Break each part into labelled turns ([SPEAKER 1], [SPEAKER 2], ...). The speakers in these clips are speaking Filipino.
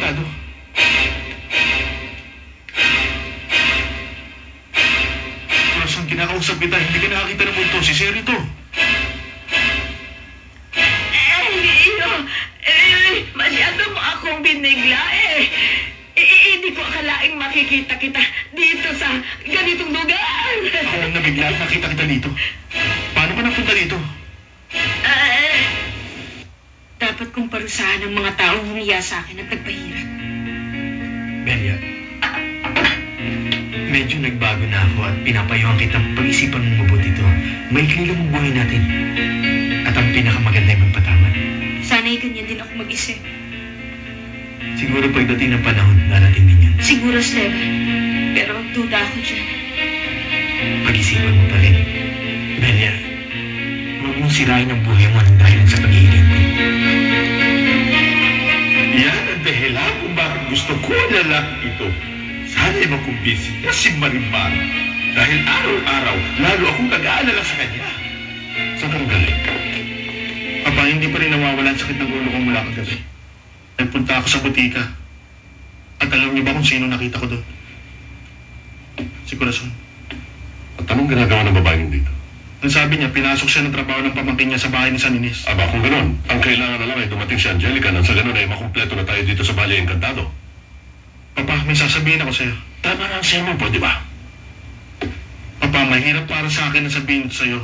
[SPEAKER 1] delikado. Corazon, kinakausap kita. Hindi ka nakakita ng multo. Si Sir ito.
[SPEAKER 2] Masyado mo akong binigla eh. Hindi ko akalaing makikita kita dito sa ganitong lugar.
[SPEAKER 1] Ako ang nabigla at nakita kita dito. Paano ka napunta dito?
[SPEAKER 3] Dapat kong parusahan ang mga taong humiya sa akin at nagpahirap.
[SPEAKER 1] Belia, medyo nagbago na ako at pinapayuhan kitang pag-isipan mong mabuti ito. Maikli lang ang buhay natin. At ang pinakamaganda ay magpatawad.
[SPEAKER 3] Sana'y ganyan din ako mag-isip.
[SPEAKER 1] Siguro pagdating ng panahon, darating din yan.
[SPEAKER 3] Siguro, Sleva. Pero duda ako dyan.
[SPEAKER 1] Pag-isipan mo pa rin. Belia, huwag mong sirain ang buhay mo ng dahil sa pag-iingat mo.
[SPEAKER 4] Yan ang dahilan kung bakit gusto ko ang lalaki ito. Sana'y makumbisi niya si Marimar. Dahil araw-araw, lalo akong nag-aalala sa kanya.
[SPEAKER 1] Saan ka galing? Papa, hindi pa rin nawawala ang sakit ng ulo ko mula kagabi. Nagpunta ako sa butika. At alam niyo ba kung sino nakita ko doon? Si Corazon.
[SPEAKER 4] At anong ginagawa ng babaeng dito?
[SPEAKER 1] Ang sabi niya, pinasok siya ng trabaho ng pamangkin niya sa bahay ni San Ines.
[SPEAKER 4] Aba, kung gano'n, ang kailangan na lang ay dumating si Angelica nang sa gano'n ay makumpleto na tayo dito sa Valle Encantado.
[SPEAKER 1] Papa, may sasabihin ako sa'yo.
[SPEAKER 4] Tama na ang sayo mo, pwede ba?
[SPEAKER 1] Papa, mahirap para sa akin na sabihin ito sa'yo.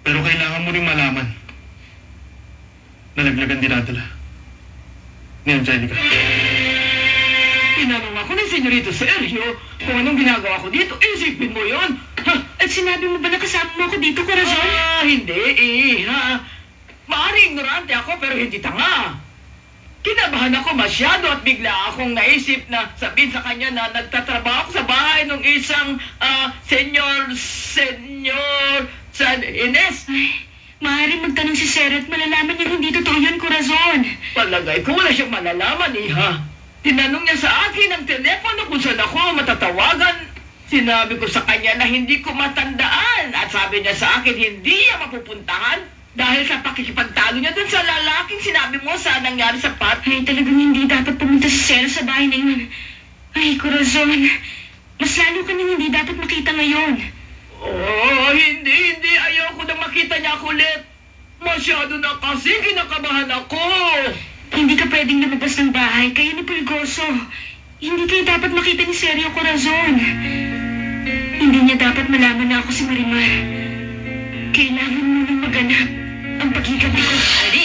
[SPEAKER 1] Pero kailangan mo rin malaman. Nalaglagan dinadala ni Angelica.
[SPEAKER 2] Tinanong ako ni Senyorito Sergio kung anong ginagawa ko dito. Isipin mo yon.
[SPEAKER 3] At sinabi mo ba na kasama mo ako dito, Corazon?
[SPEAKER 2] Hindi Maaaring ignorante ako pero hindi tanga. Kinabahan ako masyado at bigla akong naisip na sabihin sa kanya na nagtatrabaho ako sa bahay ng isang Senyor San Ines.
[SPEAKER 3] Ay, maaaring magtanong si Sir at malalaman niya hindi totoo yun, Corazon.
[SPEAKER 2] Palagay ko wala siyang malalaman, Tinanong niya sa akin ang telepono kung saan ako matatawagan. Sinabi ko sa kanya na hindi ko matandaan. At sabi niya sa akin, hindi niya mapupuntahan dahil sa pakikipagtalo niya dun sa lalaking sinabi mo sa nangyari sa party.
[SPEAKER 3] Ay, talagang hindi dapat pumunta si Sir sa bahay na yun. Ay, Corazon, mas lalo ka nang hindi dapat makita ngayon.
[SPEAKER 2] Hindi. Ayoko na makita niya ako ulit. Masyado na kasi kinakabahan ako.
[SPEAKER 3] Hindi ka pwedeng lumabas ng bahay, kaya ni Pulgoso. Hindi kayo dapat makita ni Sergio, Corazon. Hindi niya dapat malaman na ako si Marimar. Kailangan mo nang maganap ang paghiganti ko.
[SPEAKER 2] Hindi